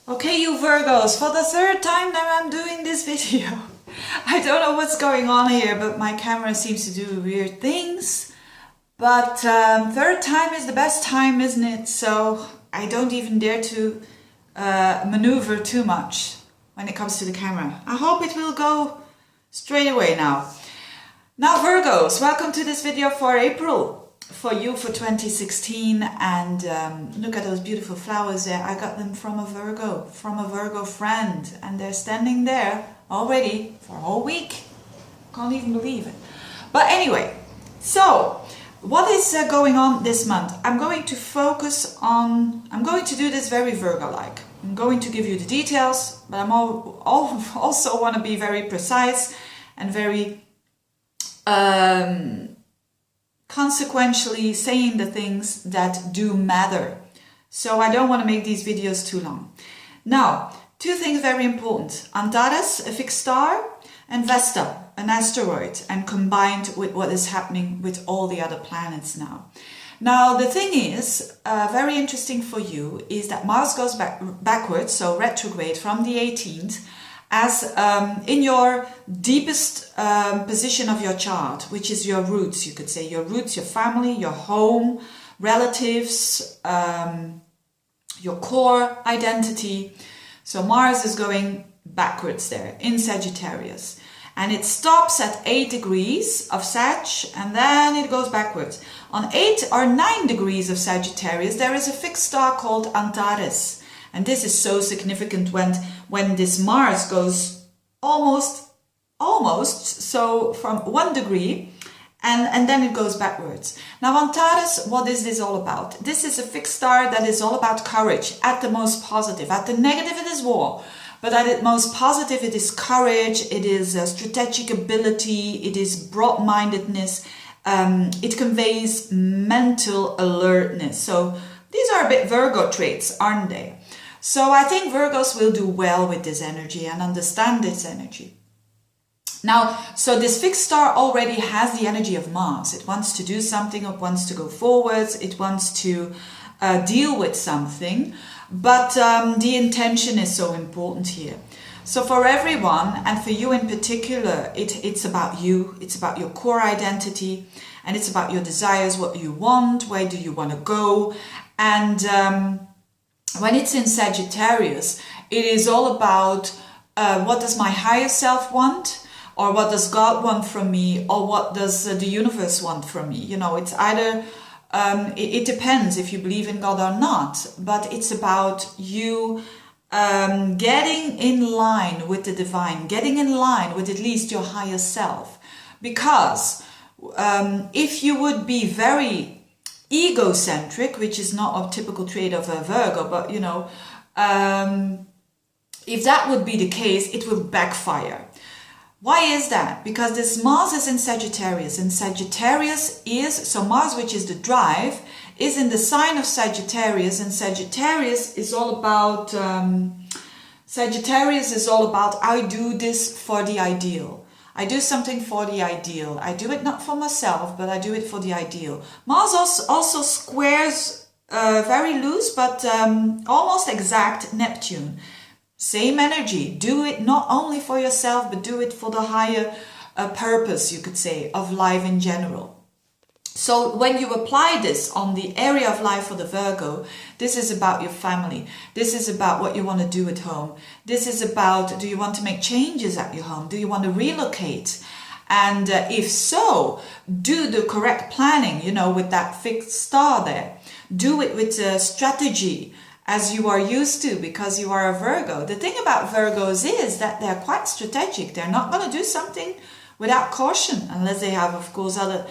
Okay, you Virgos, for the third time now I'm doing this video. I don't know what's going on here, but my camera seems to do weird things. But third time is the best time, isn't it? So I don't even dare to maneuver too much when it comes to the camera. I hope it will go straight away now. Now Virgos, welcome to this video for April. For you for 2016, and look at those beautiful flowers there. I got them from a Virgo friend, and they're standing there already for a whole week. Can't even believe it. But anyway, so what is going on this month? I'm going to do this very Virgo-like. I'm going to give you the details, but I'm also want to be very precise and very consequentially saying the things that do matter. So I don't want to make these videos too long. Now, two things very important. Antares, a fixed star, and Vesta, an asteroid, and combined with what is happening with all the other planets now. Now, the thing is, very interesting for you, is that Mars goes backwards, so retrograde from the 18th, as in your deepest position of your chart, which is your roots, you could say, your roots, your family, your home, relatives, your core identity. So Mars is going backwards there in Sagittarius, and it stops at 8 degrees of Sag, and then it goes backwards. On 8 or 9 degrees of Sagittarius, there is a fixed star called Antares. And this is so significant when this Mars goes almost, so from 1 degree, and then it goes backwards. Now Antares, what is this all about? This is a fixed star that is all about courage, at the most positive. At the negative it is war, but at the most positive it is courage, it is strategic ability, it is broad-mindedness, it conveys mental alertness. So these are a bit Virgo traits, aren't they? So I think Virgos will do well with this energy and understand this energy. Now, so this fixed star already has the energy of Mars. It wants to do something, it wants to go forwards, it wants to deal with something, but the intention is so important here. So for everyone, and for you in particular, it's about you, it's about your core identity, and it's about your desires, what you want, where do you want to go, and when it's in Sagittarius, it is all about what does my higher self want, or what does God want from me, or what does the universe want from me. You know, it's either, it depends if you believe in God or not, but it's about you getting in line with the divine, getting in line with at least your higher self. Because if you would be very egocentric, which is not a typical trait of a Virgo, but you know, if that would be the case, it will backfire. Why is that? Because this Mars is in Sagittarius, and Sagittarius is, so Mars, which is the drive, is in the sign of Sagittarius, and Sagittarius is all about, I do this for the ideal. I do something for the ideal. I do it not for myself, but I do it for the ideal. Mars also squares very loose, but almost exact Neptune. Same energy. Do it not only for yourself, but do it for the higher purpose, you could say, of life in general. So when you apply this on the area of life for the Virgo, this is about your family. This is about what you want to do at home. This is about, do you want to make changes at your home? Do you want to relocate? And if so, do the correct planning, you know, with that fixed star there. Do it with a strategy as you are used to, because you are a Virgo. The thing about Virgos is that they're quite strategic. They're not going to do something without caution, unless they have, of course, other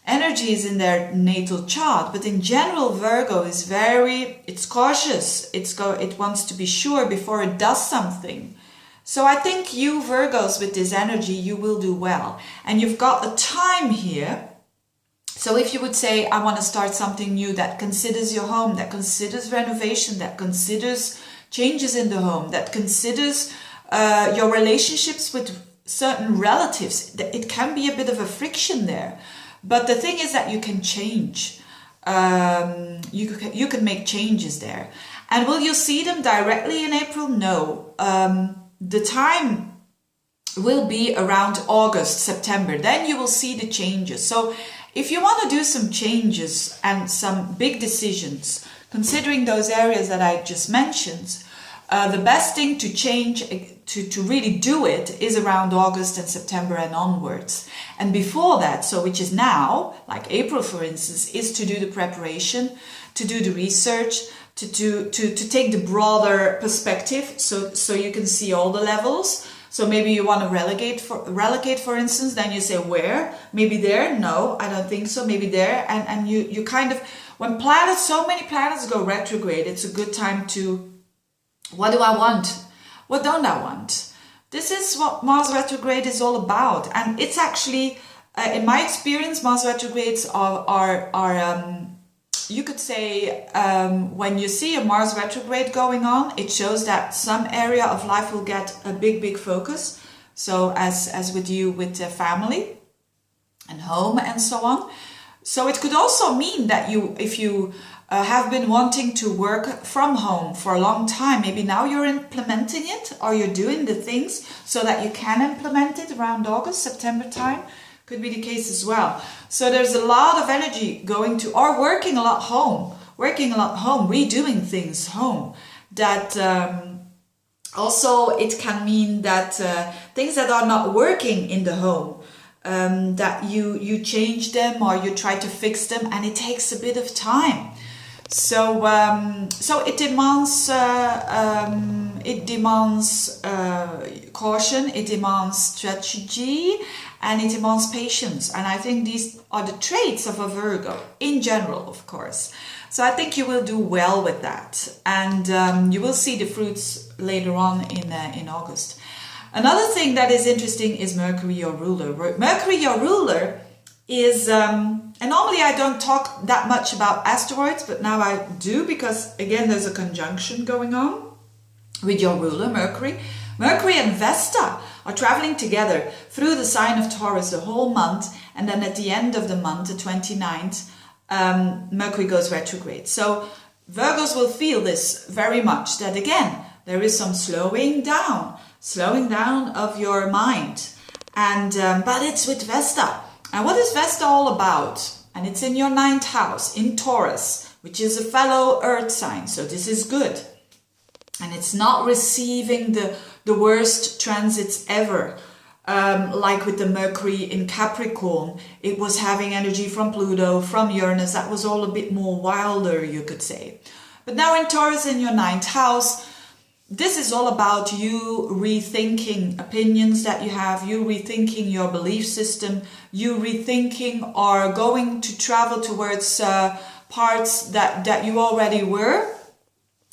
energies in their natal chart. But in general, Virgo is it's cautious. It wants to be sure before it does something. So I think you Virgos with this energy, you will do well. And you've got a time here. So if you would say, I want to start something new that considers your home, that considers renovation, that considers changes in the home, that considers your relationships with certain relatives, it can be a bit of a friction there. But the thing is that you can change. You can make changes there. And will you see them directly in April? No. The time will be around August, September. Then you will see the changes. So if you want to do some changes and some big decisions, considering those areas that I just mentioned, the best thing to change, to really do it, is around August and September and onwards. And before that, so which is now, like April for instance, is to do the preparation, to do the research, to take the broader perspective, so you can see all the levels. So maybe you want to relocate for instance, then you say where? Maybe there? No, I don't think so. Maybe there. And you kind of, when so many planets go retrograde, it's a good time to, what do I want? What don't I want? This is what Mars retrograde is all about. And it's actually, in my experience, Mars retrogrades are you could say, when you see a Mars retrograde going on, it shows that some area of life will get a big focus. So as with you, with the family and home and so on. So it could also mean that if you have been wanting to work from home for a long time, maybe now you're implementing it, or you're doing the things so that you can implement it around August, September time. Could be the case as well. So there's a lot of energy going to, or working a lot home, redoing things home. That also it can mean that things that are not working in the home, that you change them or you try to fix them, and it takes a bit of time. So so it demands caution, it demands strategy, and it demands patience. And I think these are the traits of a Virgo in general, of course. So I think you will do well with that, and you will see the fruits later on in August. Another thing that is interesting is Mercury, your ruler. Mercury, your ruler, is and normally I don't talk that much about asteroids, but now I do, because again there's a conjunction going on with your ruler Mercury. Mercury and Vesta are traveling together through the sign of Taurus the whole month, and then at the end of the month, the 29th, Mercury goes retrograde. So Virgos will feel this very much, that again there is some slowing down of your mind, and but it's with Vesta. And what is Vesta all about? And it's in your 9th house, in Taurus, which is a fellow earth sign. So this is good. And it's not receiving the worst transits ever. Like with the Mercury in Capricorn, it was having energy from Pluto, from Uranus. That was all a bit more wilder, you could say. But now in Taurus, in your 9th house, this is all about you rethinking opinions that you have, you rethinking your belief system, you rethinking or going to travel towards parts that you already were.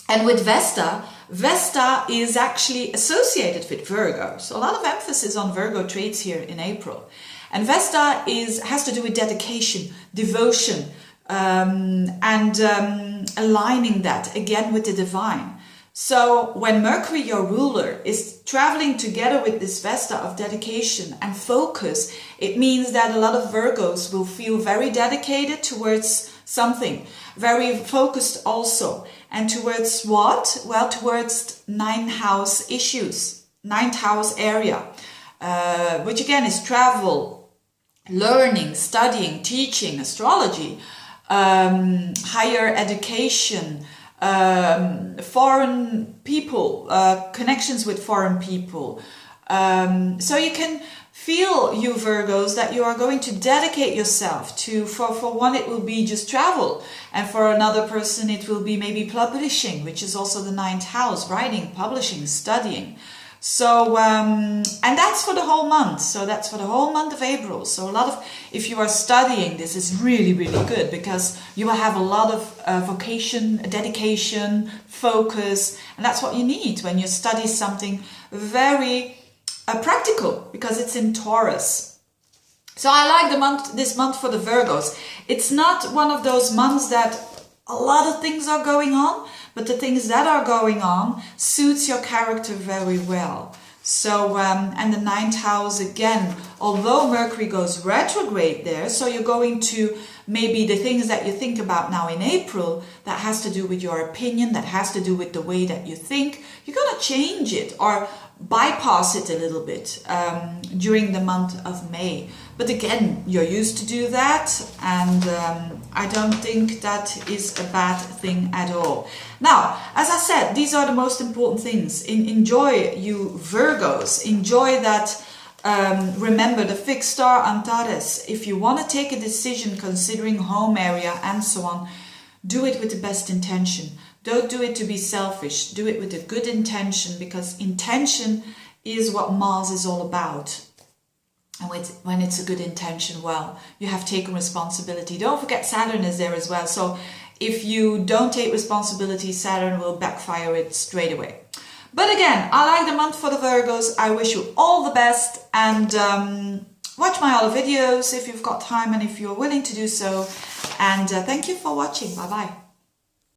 And with Vesta, Vesta is actually associated with Virgo. So a lot of emphasis on Virgo traits here in April. And Vesta has to do with dedication, devotion, and aligning that again with the divine. So when Mercury, your ruler, is traveling together with this Vesta of dedication and focus, it means that a lot of Virgos will feel very dedicated towards something, very focused also. And towards what? Well, towards 9th house issues, 9th house area, which again is travel, learning, studying, teaching, astrology, higher education, foreign people, connections with foreign people. So you can feel, you Virgos, that you are going to dedicate yourself to, for one it will be just travel, and for another person it will be maybe publishing, which is also the 9th house, writing, publishing, studying. So and that's for the whole month. So that's for the whole month of April. So a lot of, if you are studying, this is really good, because you will have a lot of vocation, dedication, focus, and that's what you need when you study something very practical, because it's in Taurus. So I like this month for the Virgos. It's not one of those months that a lot of things are going on, but the things that are going on suits your character very well. So, and the 9th house again, although Mercury goes retrograde there, so you're going to maybe the things that you think about now in April that has to do with your opinion, that has to do with the way that you think, you're going to change it or bypass it a little bit during the month of May. But again, you're used to do that, and I don't think that is a bad thing at all. Now, as I said, these are the most important things. Enjoy, you Virgos. Enjoy that. Remember the fixed star Antares. If you want to take a decision considering home area and so on, do it with the best intention. Don't do it to be selfish. Do it with a good intention, because intention is what Mars is all about. And when it's a good intention, well, you have taken responsibility. Don't forget Saturn is there as well. So if you don't take responsibility, Saturn will backfire it straight away. But again, I like the month for the Virgos. I wish you all the best, and watch my other videos if you've got time and if you're willing to do so. And thank you for watching. Bye bye.